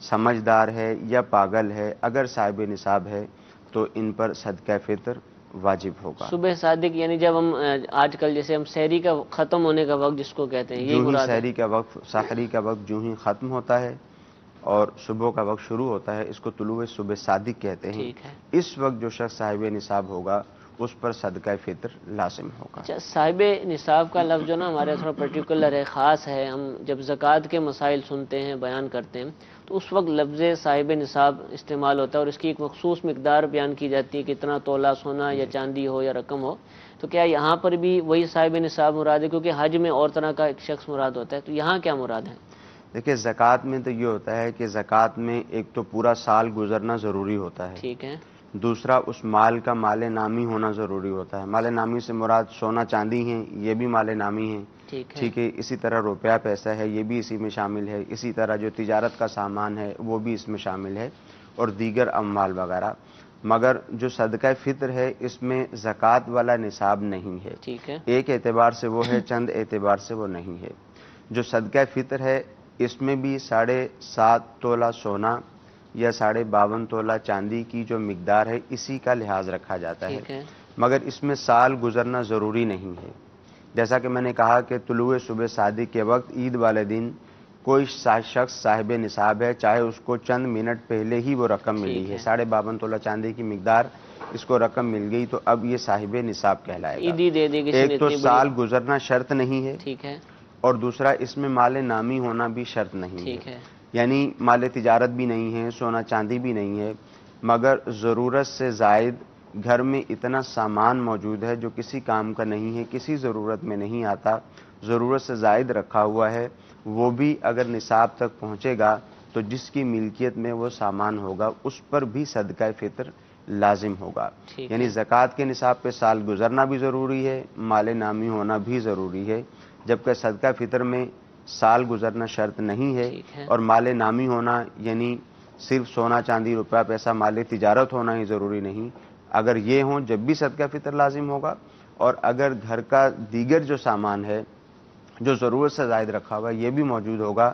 سمجھدار ہے یا پاگل ہے، اگر صاحب نصاب ہے تو ان پر صدقہ فطر واجب ہوگا۔ صبح صادق یعنی جب ہم آج کل جیسے ہم سحری کا ختم ہونے کا وقت جس کو کہتے ہیں، یہی جو ہی مراد ہے؟ سحری کا وقت، سحری کا وقت جو ہی ختم ہوتا ہے اور صبح کا وقت شروع ہوتا ہے، اس کو طلوع صبح صادق کہتے ہیں۔ ٹھیک ہے۔ اس وقت جو شخص صاحب نصاب ہوگا اس پر صدقہ فطر لازم ہوگا۔ اچھا، صاحب نصاب کا لفظ جو نا ہمارے تھوڑا پرٹیکولر ہے، خاص ہے۔ ہم جب زکوٰۃ کے مسائل سنتے ہیں، بیان کرتے ہیں، تو اس وقت لفظ صاحب نصاب استعمال ہوتا ہے اور اس کی ایک مخصوص مقدار بیان کی جاتی ہے، کتنا تولہ سونا یا چاندی ہو یا رقم ہو۔ تو کیا یہاں پر بھی وہی صاحب نصاب مراد ہے؟ کیونکہ حج میں اور طرح کا ایک شخص مراد ہوتا ہے، تو یہاں کیا مراد ہے؟ دیکھیں، زکوٰۃ میں تو یہ ہوتا ہے کہ زکوٰۃ میں ایک تو پورا سال گزرنا ضروری ہوتا ہے، ٹھیک ہے۔ دوسرا اس مال کا مال نامی ہونا ضروری ہوتا ہے۔ مال نامی سے مراد سونا چاندی ہیں، یہ بھی مال نامی ہیں، ٹھیک ہے۔ اسی طرح روپیہ پیسہ ہے، یہ بھی اسی میں شامل ہے۔ اسی طرح جو تجارت کا سامان ہے وہ بھی اس میں شامل ہے، اور دیگر اموال وغیرہ۔ مگر جو صدقہ فطر ہے اس میں زکوٰۃ والا نصاب نہیں ہے، ٹھیک ہے۔ ایک اعتبار سے وہ ہے، چند اعتبار سے وہ نہیں ہے۔ جو صدقہ فطر ہے اس میں بھی 7.5 تولہ سونا یا 52.5 تولہ چاندی کی جو مقدار ہے اسی کا لحاظ رکھا جاتا ٹھیک ہے، ہے۔ مگر اس میں سال گزرنا ضروری نہیں ہے۔ جیسا کہ میں نے کہا کہ طلوع صبح صادق کے وقت عید والے دن کوئی شخص صاحب نصاب ہے، چاہے اس کو چند منٹ پہلے ہی وہ رقم ملی ہے، 52.5 تولہ چاندی کی مقدار اس کو رقم مل گئی، تو اب یہ صاحب نصاب کہلائے گا۔ عیدی دے دی کسی نے ایک تو اتنی بڑی، سال گزرنا شرط نہیں ہے، ٹھیک ہے، اور دوسرا اس میں مال نامی ہونا بھی شرط نہیں ٹھیک ہے، ہے۔ یعنی مال تجارت بھی نہیں ہے، سونا چاندی بھی نہیں ہے، مگر ضرورت سے زائد گھر میں اتنا سامان موجود ہے جو کسی کام کا نہیں ہے، کسی ضرورت میں نہیں آتا، ضرورت سے زائد رکھا ہوا ہے، وہ بھی اگر نصاب تک پہنچے گا تو جس کی ملکیت میں وہ سامان ہوگا اس پر بھی صدقہ فطر لازم ہوگا۔ ٹھیک یعنی ہے۔ زکوٰۃ کے نصاب پہ سال گزرنا بھی ضروری ہے، مال نامی ہونا بھی ضروری ہے، جبکہ صدقہ فطر میں سال گزرنا شرط نہیں ہے، ٹھیک ہے۔ اور مال نامی ہونا یعنی صرف سونا چاندی روپیہ پیسہ مال تجارت ہونا ہی ضروری نہیں۔ اگر یہ ہوں جب بھی صدقہ فطر لازم ہوگا، اور اگر گھر کا دیگر جو سامان ہے جو ضرورت سے زائد رکھا ہوا ہے یہ بھی موجود ہوگا،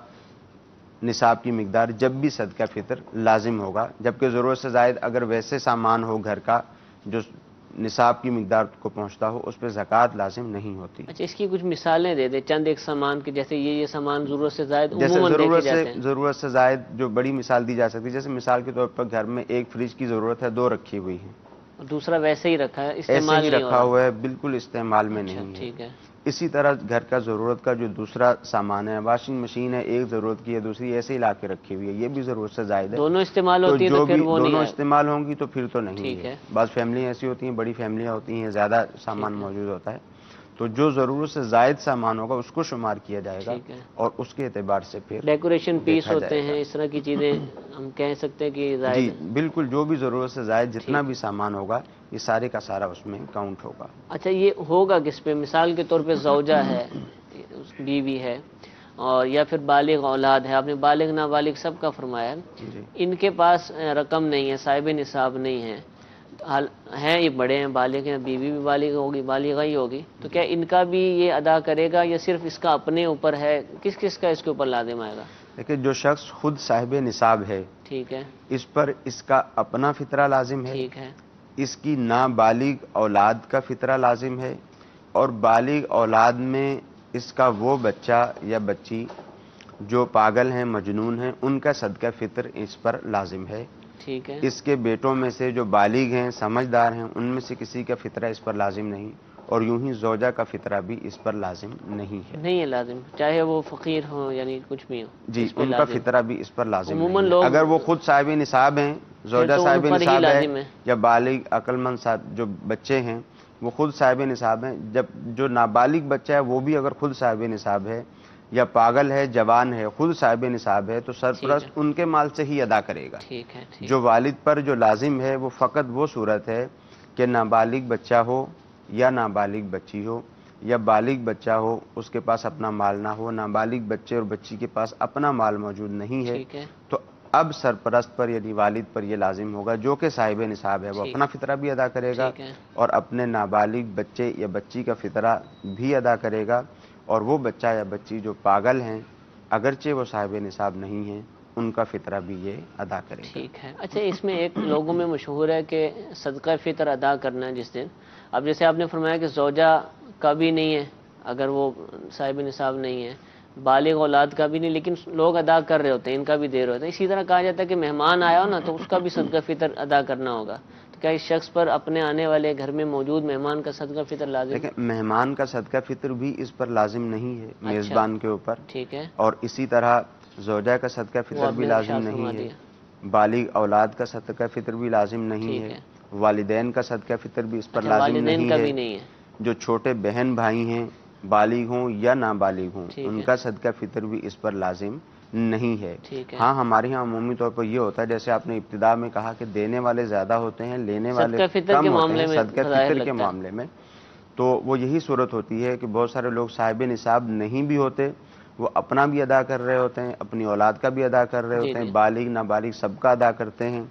نصاب کی مقدار جب بھی صدقہ فطر لازم ہوگا، جبکہ ضرورت سے زائد اگر ویسے سامان ہو گھر کا جو نصاب کی مقدار کو پہنچتا ہو اس پہ زکوٰۃ لازم نہیں ہوتی۔ اچھا، اس کی کچھ مثالیں دے دیں، چند ایک سامان کی، جیسے یہ سامان ضرورت سے زائد جیسے عموماً دیکھے جاتے ہیں۔ ضرورت سے زائد جو بڑی مثال دی جا سکتی ہے، جیسے مثال کے طور پر گھر میں ایک فریج کی ضرورت ہے، 2 رکھی ہوئی ہیں، اور دوسرا ویسے ہی رکھا ہے، ایسے استعمال ہی نہیں ہو رکھا رہا۔ ہوا ہے، بالکل استعمال میں اچھا، نہیں ہے۔ ٹھیک ہے۔ اسی طرح گھر کا ضرورت کا جو دوسرا سامان ہے، واشنگ مشین ہے، ایک ضرورت کی ہے، دوسری ایسے ہی لا کے رکھی ہوئی ہے، یہ بھی ضرورت سے زائد ہے، دونوں استعمال ہوتی ہے جو تو پھر بھی وہ نہیں دونوں آئے۔ استعمال ہوں گی تو پھر تو نہیں ٹھیک ہے۔ ہے۔ بعض فیملی ایسی ہوتی ہیں، بڑی فیملیاں ہوتی ہیں، زیادہ سامان ٹھیک ہے۔ موجود ہوتا ہے، تو جو ضرورت سے زائد سامان ہوگا اس کو شمار کیا جائے گا، ٹھیک ہے۔ اور اس کے اعتبار سے پھر ڈیکوریشن پیس دیکھا ہوتے جائے گا۔ ہیں، اس طرح کی چیزیں ہم کہہ سکتے ہیں کہ زائد جی بالکل، جو بھی ضرورت سے زائد جتنا ٹھیک۔ بھی سامان ہوگا یہ سارے کا سارا اس میں کاؤنٹ ہوگا۔ اچھا، یہ ہوگا کس پہ؟ مثال کے طور پہ زوجہ ہے، بیوی ہے، اور یا پھر بالغ اولاد ہے، آپ نے بالغ نابالغ سب کا فرمایا ہے، جی ان کے پاس رقم نہیں ہے، صاحب نصاب نہیں ہے، ہیں یہ بڑے ہیں، بالغ ہیں، بیوی بھی بالغ ہوگی، بالغہ ہی ہوگی، تو کیا ان کا بھی یہ ادا کرے گا یا صرف اس کا اپنے اوپر ہے؟ کس کس کا اس کے اوپر لازم آئے گا؟ لیکن جو شخص خود صاحب نصاب ہے ٹھیک ہے، اس پر اس کا اپنا فطرہ لازم ہے، ٹھیک ہے، اس کی نابالغ اولاد کا فطرہ لازم ہے، اور بالغ اولاد میں اس کا وہ بچہ یا بچی جو پاگل ہیں، مجنون ہیں، ان کا صدقہ فطر اس پر لازم ہے۔ ٹھیک ہے، اس کے بیٹوں میں سے جو بالغ ہیں، سمجھدار ہیں، ان میں سے کسی کا فطرہ اس پر لازم نہیں، اور یوں ہی زوجہ کا فطرہ بھی اس پر لازم نہیں ہے۔ نہیں ہے لازم، چاہے وہ فقیر ہو، یعنی کچھ بھی ہو، جی، اس پہ ان کا لازم۔ فطرہ بھی اس پر لازم عموماً نہیں ہے۔ لوگ اگر وہ خود صاحب نصاب ہیں، زوجہ تو ان صاحب پر ہی نصاب ہے لازم ہے۔ یا بالغ عقل مند صاحب جو بچے ہیں وہ خود صاحب نصاب ہیں، جب جو نابالغ بچہ ہے وہ بھی اگر خود صاحب نصاب ہے یا پاگل ہے، جوان ہے، خود صاحب نصاب ہے، تو سرپرست ان کے مال سے ہی ادا کرے گا۔ ٹھیک ہے، ٹھیک، جو والد پر جو لازم ہے وہ فقط وہ صورت ہے کہ نابالغ بچہ ہو یا نابالغ بچی ہو، یا بالغ بچہ ہو اس کے پاس اپنا مال نہ ہو، نابالغ بچے اور بچی کے پاس اپنا مال موجود نہیں ہے، ٹھیک ہے، تو اب سرپرست پر یعنی والد پر یہ لازم ہوگا جو کہ صاحب نصاب ہے، وہ ٹھیک، اپنا فطرہ بھی ادا کرے گا ٹھیک ہے، اور اپنے نابالغ بچے یا بچی کا فطرہ بھی ادا کرے گا، اور وہ بچہ یا بچی جو پاگل ہیں اگرچہ وہ صاحب نصاب نہیں ہیں ان کا فطرہ بھی یہ ادا کرے گا۔ ٹھیک ہے۔ اچھا، اس میں ایک لوگوں میں مشہور ہے کہ صدقہ فطر ادا کرنا ہے جس دن، اب جیسے آپ نے فرمایا کہ زوجہ کا بھی نہیں ہے اگر وہ صاحب نصاب نہیں ہے، بالغ اولاد کا بھی نہیں، لیکن لوگ ادا کر رہے ہوتے ہیں، ان کا بھی دے رہے ہوتے ہیں۔ اسی طرح کہا جاتا ہے کہ مہمان آیا ہو نا تو اس کا بھی صدقہ فطر ادا کرنا ہوگا، تو کیا اس شخص پر اپنے آنے والے گھر میں موجود مہمان کا صدقہ فطر لازم ہے؟ لیکن مہمان کا صدقہ فطر بھی اس پر لازم نہیں ہے میزبان کے اوپر، ٹھیک ہے، اور اسی طرح زوجہ کا صدقہ وہ فطر آپ بھی نے لازم ارشاد فرما نہیں ہے، دیا۔ بالغ اولاد کا صدقہ فطر بھی لازم نہیں ٹھیک ہے، ہے۔ والدین کا صدقہ فطر بھی اس پر اچھا، لازم والدین نہیں کا ہے، بھی نہیں ہے۔ جو چھوٹے بہن بھائی ہیں بالغ ہوں یا نابالغ ہوں ٹھیک ان ہے۔ کا صدقہ فطر بھی اس پر لازم نہیں ہے۔ ٹھیک ہے۔ ہاں، ہمارے ہاں عمومی طور پر یہ ہوتا ہے جیسے آپ نے ابتدا میں کہا کہ دینے والے زیادہ ہوتے ہیں، لینے والے صدقہ فطر کم کے ہوتے معاملے ہیں میں صدقہ ظاہر فطر کے لگتا ہے۔ معاملے میں، تو وہ یہی صورت ہوتی ہے کہ بہت سارے لوگ صاحب نصاب نہیں بھی ہوتے، وہ اپنا بھی ادا کر رہے ہوتے ہیں، اپنی اولاد کا بھی ادا کر رہے جی ہوتے ہیں، جی۔ بالغ نابالغ سب کا ادا کرتے ہیں،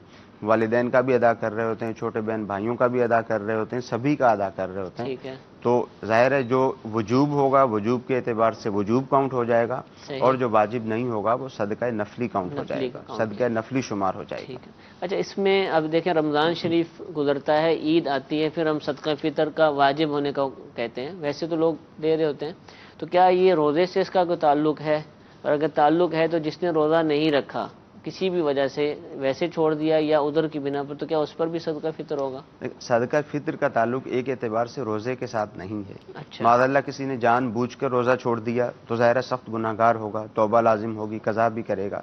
والدین کا بھی ادا کر رہے ہوتے ہیں، چھوٹے بہن بھائیوں کا بھی ادا کر رہے ہوتے ہیں، سبھی کا ادا کر رہے ہوتے ہیں۔ ٹھیک ہے۔ تو ظاہر ہے جو وجوب ہوگا وجوب کے اعتبار سے وجوب کاؤنٹ ہو جائے گا، صحیح۔ اور جو واجب نہیں ہوگا وہ صدقہ نفلی کاؤنٹ ہو جائے نفلی گا، کاؤنٹ صدقہ نفلی شمار ہو جائے گا۔ ٹھیک ہے۔ اچھا، اس میں اب دیکھیں رمضان شریف گزرتا ہے، عید آتی ہے، پھر ہم صدقہ فطر کا واجب ہونے کا کہتے ہیں، ویسے تو لوگ دے رہے ہوتے ہیں، تو کیا یہ روزے سے اس کا کوئی تعلق ہے؟ اور اگر تعلق ہے تو جس نے روزہ نہیں رکھا کسی بھی وجہ سے ویسے چھوڑ دیا یا عذر کی بنا پر، تو کیا اس پر بھی صدقہ فطر ہوگا؟ صدقہ فطر کا تعلق ایک اعتبار سے روزے کے ساتھ نہیں ہے۔ اچھا۔ معاذ اللہ کسی نے جان بوجھ کر روزہ چھوڑ دیا تو ظاہر سخت گناہ گار ہوگا، توبہ لازم ہوگی، قضا بھی کرے گا،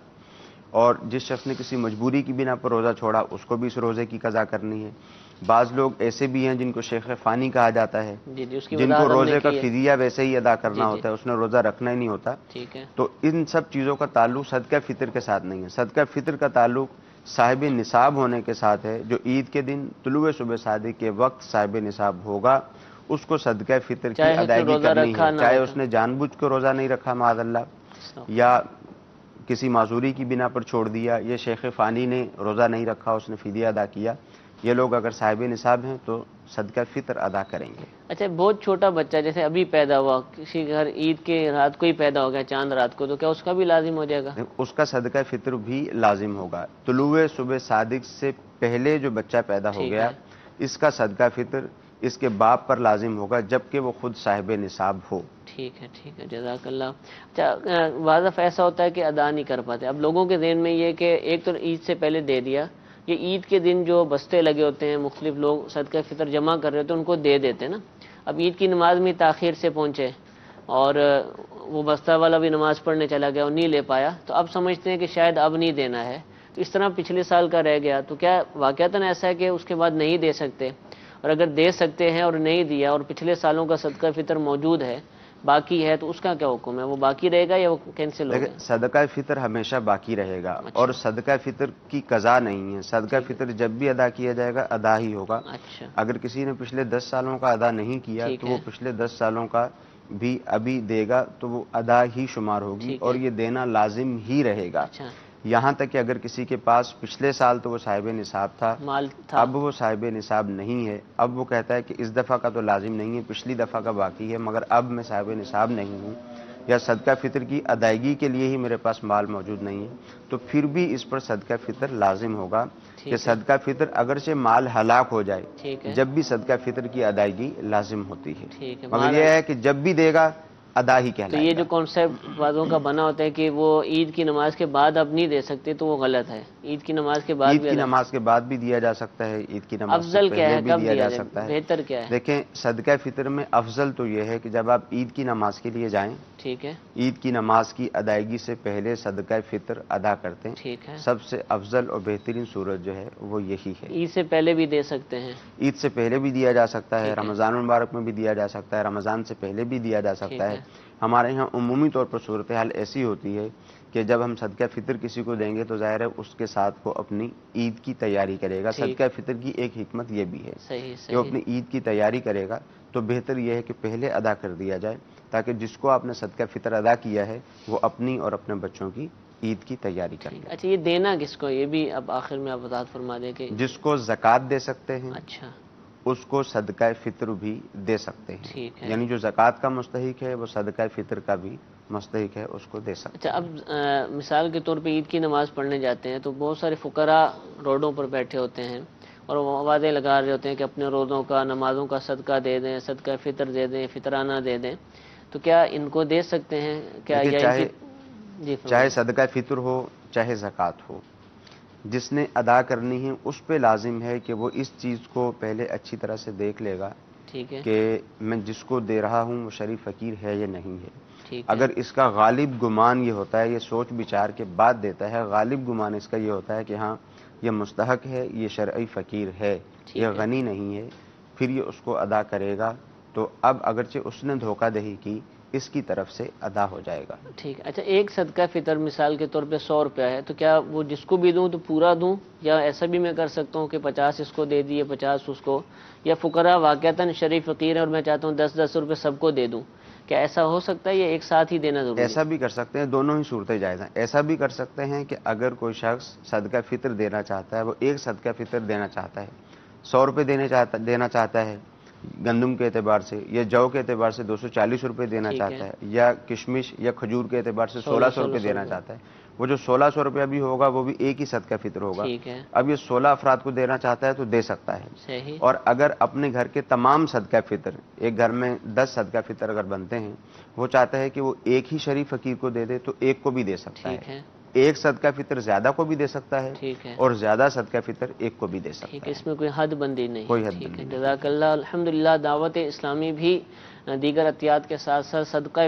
اور جس شخص نے کسی مجبوری کی بنا پر روزہ چھوڑا اس کو بھی اس روزے کی قضا کرنی ہے۔ بعض لوگ ایسے بھی ہیں جن کو شیخ فانی کہا جاتا ہے، جی جی، اس کی جن وضاحت کو ہم نے روزے کا کی ہے۔ فدیہ ویسے ہی ادا کرنا جی جی۔ ہوتا ہے، اس نے روزہ رکھنا ہی نہیں ہوتا۔ ٹھیک ہے۔ تو ان سب چیزوں کا تعلق صدقہ فطر کے ساتھ نہیں ہے۔ صدقہ فطر کا تعلق صاحب نصاب ہونے کے ساتھ ہے، جو عید کے دن طلوع صبح صادق کے وقت صاحب نصاب ہوگا اس کو صدقہ فطر کی چاہے اس نے ادائیگی روزہ کرنی رکھا ہے، نہ چاہے رکھا۔ اس نے جان بوجھ کے روزہ نہیں رکھا معاذ اللہ، یا کسی معذوری کی بنا پر چھوڑ دیا، یہ شیخ فانی نے روزہ نہیں رکھا اس نے فدیہ ادا کیا، یہ لوگ اگر صاحب نصاب ہیں تو صدقہ فطر ادا کریں گے۔ اچھا، بہت چھوٹا بچہ جیسے ابھی پیدا ہوا، کسی گھر عید کے رات کو ہی پیدا ہو گیا، چاند رات کو، تو کیا اس کا بھی لازم ہو جائے گا؟ اس کا صدقہ فطر بھی لازم ہوگا۔ طلوع صبح صادق سے پہلے جو بچہ پیدا ہو ٹھیک گیا ہے۔ اس کا صدقہ فطر اس کے باپ پر لازم ہوگا جبکہ وہ خود صاحب نصاب ہو۔ ٹھیک ہے، ٹھیک ہے، جزاک اللہ۔ اچھا، واضح ایسا ہوتا ہے کہ ادا نہیں کر پاتے، اب لوگوں کے ذہن میں یہ کہ ایک تو عید سے پہلے دے دیا، یہ عید کے دن جو بستے لگے ہوتے ہیں، مختلف لوگ صدقہ فطر جمع کر رہے ہوتے ہیں، ان کو دے دیتے ہیں نا، اب عید کی نماز میں تاخیر سے پہنچے اور وہ بستہ والا بھی نماز پڑھنے چلا گیا اور نہیں لے پایا، تو اب سمجھتے ہیں کہ شاید اب نہیں دینا ہے، تو اس طرح پچھلے سال کا رہ گیا، تو کیا واقعتاً ایسا ہے کہ اس کے بعد نہیں دے سکتے؟ اور اگر دے سکتے ہیں اور نہیں دیا اور پچھلے سالوں کا صدقہ فطر موجود ہے، باقی ہے، تو اس کا کیا حکم ہے؟ وہ باقی رہے گا یا وہ کینسل ہوگا؟ لیکن صدقہ فطر ہمیشہ باقی رہے گا، اور صدقہ فطر کی قضا نہیں ہے، صدقہ فطر جب بھی ادا کیا جائے گا ادا ہی ہوگا۔ اچھا، اگر کسی نے پچھلے 10 سالوں کا ادا نہیں کیا ٹھیک تو ہے۔ وہ پچھلے 10 سالوں کا بھی ابھی دے گا تو وہ ادا ہی شمار ہوگی، ٹھیک اور ہے۔ یہ دینا لازم ہی رہے گا، اچھا، یہاں تک کہ اگر کسی کے پاس پچھلے سال تو وہ صاحب نصاب تھا، مال تھا، اب وہ صاحب نصاب نہیں ہے، اب وہ کہتا ہے کہ اس دفعہ کا تو لازم نہیں ہے، پچھلی دفعہ کا باقی ہے، مگر اب میں صاحب نصاب نہیں ہوں، یا صدقہ فطر کی ادائیگی کے لیے ہی میرے پاس مال موجود نہیں ہے، تو پھر بھی اس پر صدقہ فطر لازم ہوگا کہ صدقہ فطر اگرچہ مال ہلاک ہو جائے ٹھیک ہے، جب بھی صدقہ فطر کی ادائیگی لازم ہوتی ہے، ٹھیک ہے۔ مگر یہ ہے کہ جب بھی دے گا ادا ہی تو کہلائے یہ گا۔ جو کانسیپٹ بعضوں کا بنا ہوتا ہے کہ وہ عید کی نماز کے بعد اب نہیں دے سکتے، تو وہ غلط ہے، عید کی نماز کے بعد عید بھی کی ادا۔ نماز کے بعد بھی دیا جا سکتا ہے، عید کی نماز سے افضل کیا پہلے ہے، بھی کب دیا دیا جا جائے، سکتا ہے۔ بہتر کیا ہے؟ دیکھیں صدقہ فطر میں افضل تو یہ ہے کہ جب آپ عید کی نماز کے لیے جائیں، ٹھیک ہے، عید کی نماز کی ادائیگی سے پہلے صدقہ فطر ادا کرتے ہیں، ٹھیک ہے۔ سب سے افضل اور بہترین صورت جو ہے وہ یہی ہے۔ عید سے پہلے بھی دے سکتے ہیں؟ عید سے پہلے بھی دیا جا سکتا ہے، ٹھیک ہے، رمضان المبارک میں بھی دیا جا سکتا ہے، رمضان سے پہلے بھی دیا جا ٹھیک سکتا ہے۔ ہمارے یہاں عمومی طور پر صورتحال ایسی ہوتی ہے کہ جب ہم صدقہ فطر کسی کو دیں گے تو ظاہر ہے اس کے ساتھ وہ اپنی عید کی تیاری کرے گا۔ ٹھیک، صدقہ فطر کی ایک حکمت یہ بھی ہے صحیح کہ وہ صحیح، اپنی عید کی تیاری کرے گا، تو بہتر یہ ہے کہ پہلے ادا کر دیا جائے تاکہ جس کو آپ نے صدقہ فطر ادا کیا ہے وہ اپنی اور اپنے بچوں کی عید کی تیاری کر لے۔ اچھا، یہ دینا کس کو، یہ بھی اب آخر میں آپ وضاحت فرما دیں کہ جس کو زکوٰۃ دے سکتے ہیں اچھا، اس کو صدقہ فطر بھی دے سکتے ہیں، ٹھیک ہے، یعنی جو زکوٰۃ کا مستحق ہے وہ صدقہ فطر کا بھی مستحق ہے اس کو دے سکتا اچھا، اب مثال کے طور پہ عید کی نماز پڑھنے جاتے ہیں تو بہت سارے فقراء روڈوں پر بیٹھے ہوتے ہیں اور وہ آوازیں لگا رہے ہوتے ہیں کہ اپنے روزوں کا، نمازوں کا صدقہ دے دیں، صدقہ فطر دے دیں، فطرانہ دے دیں، تو کیا ان کو دے سکتے ہیں؟ کیا دیکھیے، یا ان کی جی چاہے فرمائیں۔ صدقہ فطر ہو چاہے زکوٰۃ ہو، جس نے ادا کرنی ہے اس پہ لازم ہے کہ وہ اس چیز کو پہلے اچھی طرح سے دیکھ لے گا ٹھیک ہے، کہ میں جس کو دے رہا ہوں وہ شریف فقیر ہے یا نہیں ہے۔ ٹھیک ہے، اگر اس کا غالب گمان یہ ہوتا ہے، یہ سوچ بچار کے بعد دیتا ہے، غالب گمان اس کا یہ ہوتا ہے کہ ہاں یہ مستحق ہے، یہ شرعی فقیر ہے، ٹھیک یہ ہے، غنی نہیں ہے، پھر یہ اس کو ادا کرے گا، تو اب اگرچہ اس نے دھوکہ دہی کی، اس کی طرف سے ادا ہو جائے گا۔ ٹھیک ہے۔ اچھا، ایک صدقہ فطر مثال کے طور پہ 100 روپیہ ہے، تو کیا وہ جس کو بھی دوں تو پورا دوں، یا ایسا بھی میں کر سکتا ہوں کہ 50 اس کو دے دیے، 50 اس کو، یا فقراء واقعتاً شریف فقیر ہے اور میں چاہتا ہوں 10 روپے سب کو دے دوں، کیا ایسا ہو سکتا ہے یا ایک ساتھ ہی دینا ضروری ایسا ہے؟ بھی کر سکتے ہیں، دونوں ہی صورتیں جائز ہیں۔ ایسا بھی کر سکتے ہیں کہ اگر کوئی شخص صدقہ فطر دینا چاہتا ہے، وہ ایک صدقہ فطر دینا چاہتا ہے، 100 روپے دینا چاہتا ہے گندم کے اعتبار سے، یا جو کے اعتبار سے 240 روپے دینا ٹھیک ہے، چاہتا ہے، یا کشمش یا کھجور کے اعتبار سے 1600 روپے 1600 دینا چاہتا ہے، وہ جو 1600 روپیہ بھی ہوگا وہ بھی ایک ہی صدقہ فطر ہوگا۔ ٹھیک ہے، اب یہ 16 افراد کو دینا چاہتا ہے تو دے سکتا ہے، صحیح، اور اگر اپنے گھر کے تمام صدقہ فطر، ایک گھر میں 10 صدقہ فطر اگر بنتے ہیں، وہ چاہتا ہے کہ وہ ایک ہی شریف فقیر کو دے دے تو ایک کو بھی دے سکتا ٹھیک ہے، ہے، ایک صدقہ فطر زیادہ کو بھی دے سکتا ہے، ٹھیک ہے، اور زیادہ صدقہ فطر ایک کو بھی دے ٹھیک سکتا ہے، ہے، اس میں کوئی حد بندی نہیں ہے۔ کوئی حد ٹھیک بندی ہے، نہیں۔ جزاک اللہ۔ الحمدللہ دعوت اسلامی بھی دیگر عطیات کے ساتھ ساتھ صدقہ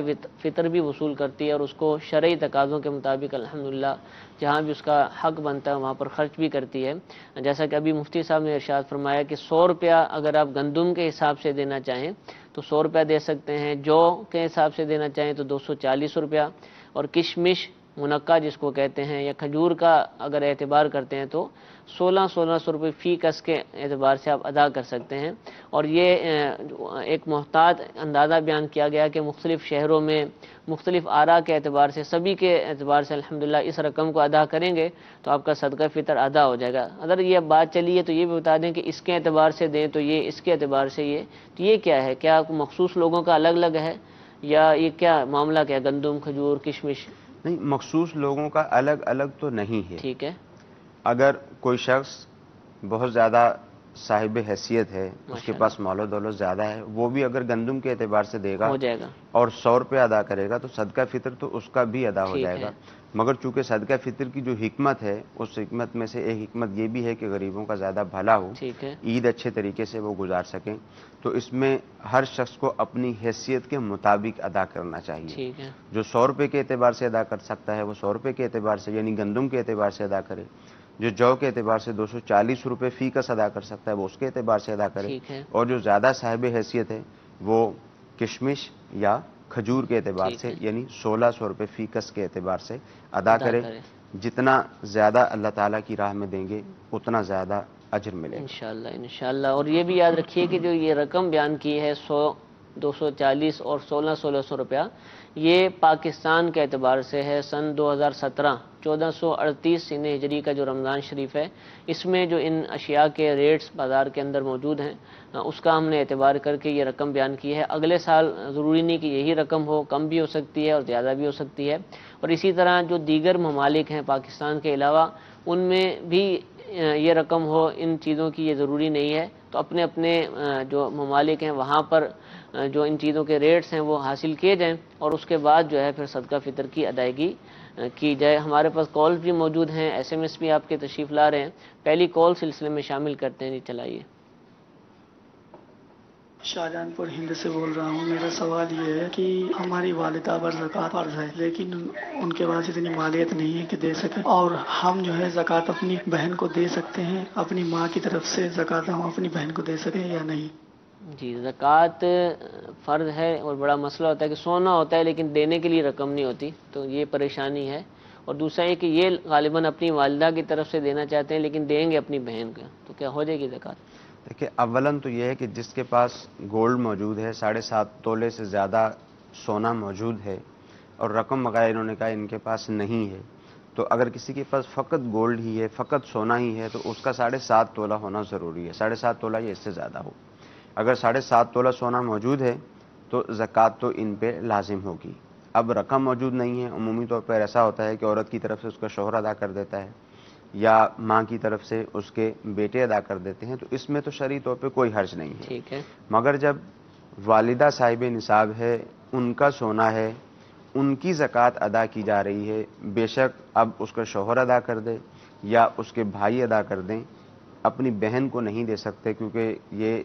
فطر بھی وصول کرتی ہے اور اس کو شرعی تقاضوں کے مطابق الحمدللہ جہاں بھی اس کا حق بنتا ہے وہاں پر خرچ بھی کرتی ہے۔ جیسا کہ ابھی مفتی صاحب نے ارشاد فرمایا کہ 100 روپیہ اگر آپ گندم کے حساب سے دینا چاہیں تو 100 روپیہ دے سکتے ہیں، جو کے حساب سے دینا چاہیں تو 240 روپیہ، اور کشمش منقع جس کو کہتے ہیں یا کھجور کا اگر اعتبار کرتے ہیں تو 1600 روپے فی کس کے اعتبار سے آپ ادا کر سکتے ہیں۔ اور یہ ایک محتاط اندازہ بیان کیا گیا کہ مختلف شہروں میں مختلف آراء کے اعتبار سے، سبھی کے اعتبار سے الحمدللہ اس رقم کو ادا کریں گے تو آپ کا صدقہ فطر ادا ہو جائے گا۔ اگر یہ بات چلی ہے تو یہ بھی بتا دیں کہ اس کے اعتبار سے دیں تو یہ، اس کے اعتبار سے یہ، تو یہ کیا ہے؟ کیا مخصوص لوگوں کا الگ الگ ہے یا یہ کیا معاملہ کیا ہے؟ گندم، کھجور، کشمش؟ نہیں، مخصوص لوگوں کا الگ الگ تو نہیں ہے۔ ٹھیک ہے، اگر کوئی شخص بہت زیادہ صاحب حیثیت ہے، اس کے ماشاءاللہ، پاس مال و دولت زیادہ ہے، وہ بھی اگر گندم کے اعتبار سے دے گا ہو جائے گا، اور 100 روپے ادا کرے گا تو صدقہ فطر تو اس کا بھی ادا ہو ٹھیک جائے ہے، گا۔ مگر چونکہ صدقہ فطر کی جو حکمت ہے، اس حکمت میں سے ایک حکمت یہ بھی ہے کہ غریبوں کا زیادہ بھلا ہو، ٹھیک ہے، عید اچھے طریقے سے وہ گزار سکیں، تو اس میں ہر شخص کو اپنی حیثیت کے مطابق ادا کرنا چاہیے۔ ٹھیک ہے، جو 100 روپے کے اعتبار سے ادا کر سکتا ہے وہ 100 روپے کے اعتبار سے، یعنی گندم کے اعتبار سے ادا کرے۔ جو جو کے اعتبار سے 240 روپے فی کس ادا کر سکتا ہے وہ اس کے اعتبار سے ادا کرے، ٹھیک ہے، اور جو زیادہ صاحب حیثیت ہے وہ کشمش یا کھجور کے اعتبار ٹھیک سے، ہے، یعنی 1600 روپے فی کس کے اعتبار سے ادا کرے۔ جتنا زیادہ اللہ تعالیٰ کی راہ میں دیں گے اتنا زیادہ اجر ملے گا۔ انشاءاللہ، انشاءاللہ۔ اور یہ بھی یاد رکھیے کہ جو یہ رقم بیان کی ہے 100، 240 اور 1600 روپیہ، یہ پاکستان کے اعتبار سے ہے۔ سن 2017 1438 سن ہجری کا جو رمضان شریف ہے، اس میں جو ان اشیاء کے ریٹس بازار کے اندر موجود ہیں اس کا ہم نے اعتبار کر کے یہ رقم بیان کی ہے۔ اگلے سال ضروری نہیں کہ یہی رقم ہو، کم بھی ہو سکتی ہے اور زیادہ بھی ہو سکتی ہے۔ اور اسی طرح جو دیگر ممالک ہیں پاکستان کے علاوہ، ان میں بھی یہ رقم ہو، ان چیزوں کی یہ ضروری نہیں ہے۔ تو اپنے اپنے جو ممالک ہیں وہاں پر جو ان چیزوں کے ریٹس ہیں وہ حاصل کیے جائیں اور اس کے بعد جو ہے پھر صدقہ فطر کی ادائیگی کی جائے۔ ہمارے پاس کالز بھی موجود ہیں، ایس ایم ایس بھی آپ کے تشریف لا رہے ہیں۔ پہلی کال سلسلے میں شامل کرتے ہیں، جی چلائیے۔ شاہجہان پور ہند سے بول رہا ہوں۔ میرا سوال یہ ہے کہ ہماری والدہ پر زکوٰۃ فرض ہے لیکن ان کے پاس اتنی مالیت نہیں ہے کہ دے سکے، اور ہم جو ہے زکوٰۃ اپنی بہن کو دے سکتے ہیں؟ اپنی ماں کی طرف سے زکوٰۃ ہم اپنی بہن کو دے سکیں یا نہیں؟ جی، زکوٰۃ فرض ہے اور بڑا مسئلہ ہوتا ہے کہ سونا ہوتا ہے لیکن دینے کے لیے رقم نہیں ہوتی، تو یہ پریشانی ہے۔ اور دوسرا یہ کہ یہ غالباً اپنی والدہ کی طرف سے دینا چاہتے ہیں لیکن دیں گے اپنی بہن کو، تو کیا ہو جائے گی زکوٰۃ؟ دیکھیں، اولاً تو یہ ہے کہ جس کے پاس گولڈ موجود ہے، 7.5 تولے سے زیادہ سونا موجود ہے اور رقم وغیرہ انہوں نے کہا ان کے پاس نہیں ہے، تو اگر کسی کے پاس فقط گولڈ ہی ہے، فقط سونا ہی ہے، تو اس کا 7.5 تولہ ہونا ضروری ہے۔ 7.5 تولہ یا اس سے زیادہ ہو۔ اگر 7.5 تولہ سونا موجود ہے تو زکوٰۃ تو ان پہ لازم ہوگی۔ اب رقم موجود نہیں ہے، عمومی طور پر ایسا ہوتا ہے کہ عورت کی طرف سے اس کا شوہر ادا کر دیتا ہے یا ماں کی طرف سے اس کے بیٹے ادا کر دیتے ہیں، تو اس میں تو شرعی طور پہ کوئی حرج نہیں ہے۔ ٹھیک ہے، مگر جب والدہ صاحب نصاب ہے، ان کا سونا ہے، ان کی زکوٰۃ ادا کی جا رہی ہے، بے شک اب اس کا شوہر ادا کر دے یا اس کے بھائی ادا کر دیں، اپنی بہن کو نہیں دے سکتے کیونکہ یہ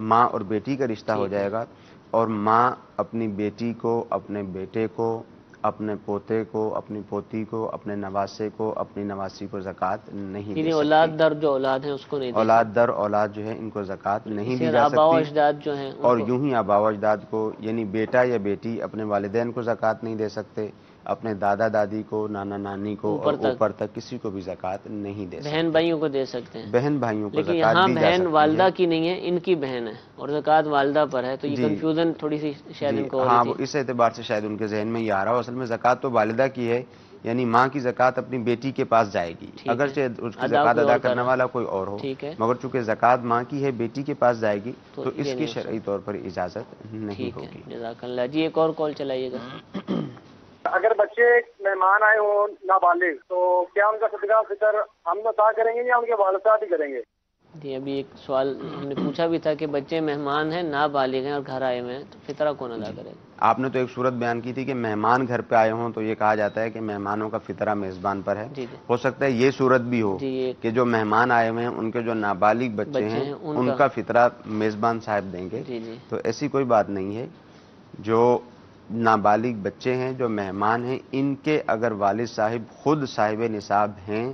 ماں اور بیٹی کا رشتہ ہو جائے گا، اور ماں اپنی بیٹی کو، اپنے بیٹے کو، اپنے پوتے کو، اپنی پوتی کو، اپنے نواسے کو، اپنی نواسی کو زکوٰۃ نہیں دے یعنی سکتی۔ اولاد در جو اولاد ہیں اس کو نہیں دے اولاد در اولاد جو ہے ان کو زکوٰۃ نہیں دی جا آبا و سکتی، اجداد جو ہیں ان اور کو- یوں ہی آبا و اجداد کو، یعنی بیٹا یا بیٹی اپنے والدین کو زکوٰۃ نہیں دے سکتے، اپنے دادا دادی کو، نانا نانی کو اور اوپر تک کسی کو بھی زکوٰۃ نہیں دے سکتے۔ بہن بھائیوں کو دے سکتے ہیں، بہن بھائیوں کو لیکن زکوٰۃ یہاں دی جا بہن سکتی والدہ ہے۔ کی نہیں ہے، ان کی بہن ہے اور زکوٰۃ والدہ پر ہے، تو یہ کنفیوژن تھوڑی سی شاید ان کو ہو ہاں، رہی وہ تھی۔ اس اعتبار سے شاید ان کے ذہن میں یہ آ رہا ہو، اصل میں زکوٰۃ تو والدہ کی ہے، یعنی ماں کی زکوٰۃ اپنی بیٹی کے پاس جائے گی، اگرچہ اس کی زکوٰۃ ادا کرنے والا کوئی اور ہو، ٹھیک ہے، مگر چونکہ زکوٰۃ ماں کی ہے، بیٹی کے پاس جائے گی، تو اس یہ کی نہیں ہو شرعی طور پر اجازت نہیں ٹھیک ہوگی۔ ہے، جزاک اللہ جی۔ ایک اور کال چلائیے گا۔ اگر بچے مہمان آئے ہوں نابالغ تو کیا ان کا صدقہ فطر ہم ادا کریں گے یا ان کے والد صاحب ہی کریں گے؟ جی، ابھی ایک سوال ہم نے پوچھا بھی تھا کہ بچے مہمان ہیں، نابالغ ہیں اور گھر آئے ہوئے ہیں، تو فطرہ کون ادا کرے گا؟ آپ نے تو ایک صورت بیان کی تھی کہ مہمان گھر پہ آئے ہوں تو یہ کہا جاتا ہے کہ مہمانوں کا فطرہ میزبان پر ہے۔ جی جی ہو سکتا ہے یہ صورت بھی ہو جی، کہ جو مہمان آئے ہوئے ہیں ان کے جو نابالغ بچے ہیں ان کا فطرہ میزبان صاحب دیں گے، جی جی تو ایسی کوئی بات نہیں ہے۔ جو نابالغ بچے ہیں، جو مہمان ہیں، ان کے اگر والد صاحب خود صاحب نصاب ہیں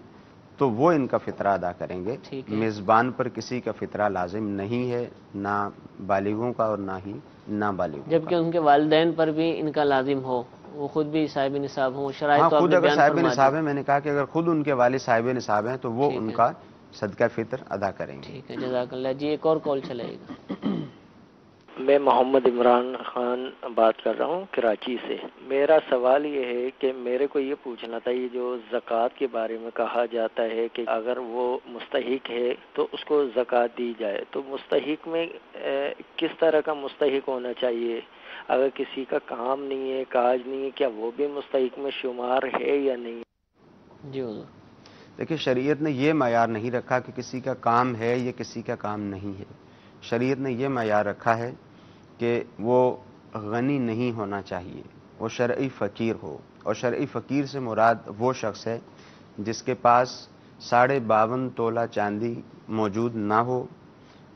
تو وہ ان کا فطرہ ادا کریں گے۔ میزبان پر کسی کا فطرہ لازم نہیں ہے، نہ بالغوں کا اور نہ ہی نابالغوں کا۔ جبکہ ان کے والدین پر بھی ان کا لازم ہو، وہ خود بھی صاحب نصاب ہوں، شرائط تو خود آپ نے اگر بیان صاحب فرما دی۔ نصاب ہے، میں نے کہا کہ اگر خود ان کے والد صاحب نصاب ہیں تو وہ ان کا صدقہ فطر ادا کریں گے۔ ٹھیک ہے، جزاک اللہ جی۔ ایک اور کال چلائے گا۔ میں محمد عمران خان بات کر رہا ہوں کراچی سے۔ میرا سوال یہ ہے کہ میرے کو یہ پوچھنا تھا، یہ جو زکوٰۃ کے بارے میں کہا جاتا ہے کہ اگر وہ مستحق ہے تو اس کو زکوٰۃ دی جائے، تو مستحق میں کس طرح کا مستحق ہونا چاہیے؟ اگر کسی کا کام نہیں ہے، کاج نہیں ہے، کیا وہ بھی مستحق میں شمار ہے یا نہیں؟ جی حضور۔ دیکھیں، شریعت نے یہ معیار نہیں رکھا کہ کسی کا کام ہے یا کسی کا کام نہیں ہے۔ شریعت نے یہ معیار رکھا ہے کہ وہ غنی نہیں ہونا چاہیے، وہ شرعی فقیر ہو، اور شرعی فقیر سے مراد وہ شخص ہے جس کے پاس 52.5 تولہ چاندی موجود نہ ہو،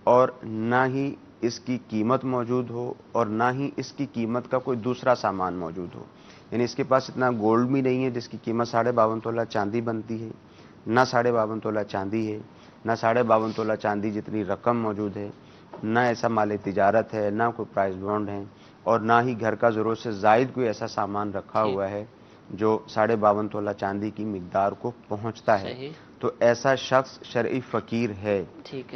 اور نہ ہی اس کی قیمت موجود ہو، اور نہ ہی اس کی قیمت کا کوئی دوسرا سامان موجود ہو۔ یعنی اس کے پاس اتنا گولڈ بھی نہیں ہے جس کی قیمت 52.5 تولہ چاندی بنتی ہے، نہ 52.5 تولہ چاندی ہے، نہ 52.5 تولہ چاندی جتنی رقم موجود ہے، نہ ایسا مال تجارت ہے، نہ کوئی پرائز بانڈ ہے، اور نہ ہی گھر کا ضرورت سے زائد کوئی ایسا سامان رکھا ہوا ہے جو 52.5 تولہ چاندی کی مقدار کو پہنچتا ہے، تو ایسا شخص شرعی فقیر ہے۔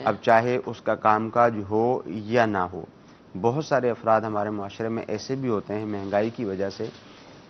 اب چاہے اس کا کام کاج ہو یا نہ ہو۔ بہت سارے افراد ہمارے معاشرے میں ایسے بھی ہوتے ہیں مہنگائی کی وجہ سے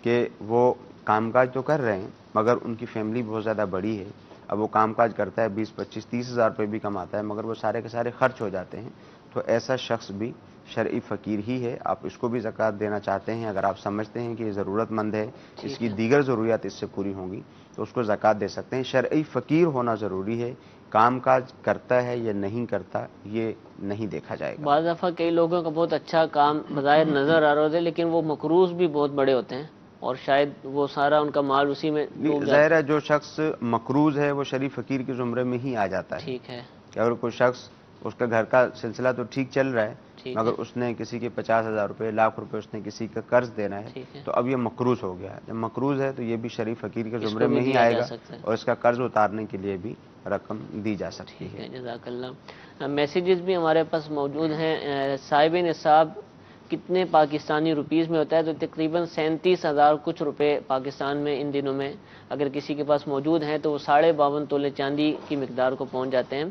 کہ وہ کام کاج تو کر رہے ہیں مگر ان کی فیملی بہت زیادہ بڑی ہے، اب وہ کام کاج کرتا ہے 20, 25, 30 ہزار روپے بھی کماتا ہے مگر وہ سارے کے سارے خرچ ہو جاتے ہیں، تو ایسا شخص بھی شرعی فقیر ہی ہے۔ آپ اس کو بھی زکوٰۃ دینا چاہتے ہیں، اگر آپ سمجھتے ہیں کہ یہ ضرورت مند ہے، اس کی دیگر ضروریات اس سے پوری ہوں گی تو اس کو زکوٰۃ دے سکتے ہیں۔ شرعی فقیر ہونا ضروری ہے، کام کاج کرتا ہے یا نہیں کرتا یہ نہیں دیکھا جائے گا۔ بعض دفعہ کئی لوگوں کا بہت اچھا کام بظاہر نظر آ رہا ہوتا ہے لیکن وہ مقروض بھی بہت بڑے ہوتے ہیں اور شاید وہ سارا ان کا مال اسی میں ڈوب جاتا ہے۔ ظاہر ہے جو شخص مقروض ہے وہ شرعی فقیر کے زمرے میں ہی آ جاتا ہے۔ ٹھیک ہے، کہ اگر کوئی شخص، اس کا گھر کا سلسلہ تو ٹھیک چل رہا ہے مگر اس نے کسی کے 50,000 روپے، لاکھ روپے اس نے کسی کا قرض دینا ہے تو اب یہ مقروض ہو گیا۔ جب مقروض ہے تو یہ بھی شرعی فقیر کے زمرے میں ہی آئے گا اور اس کا قرض اتارنے کے لیے بھی رقم دی جا سکتی ہے۔ جزاک اللہ۔ میسیجز بھی ہمارے پاس موجود ہیں۔ صاحب نصاب کتنے پاکستانی روپیز میں ہوتا ہے؟ تو تقریباً 37,000 کچھ روپے پاکستان میں ان دنوں میں اگر کسی کے پاس موجود ہیں تو وہ 52.5 تولے چاندی کی مقدار کو پہنچ جاتے ہیں۔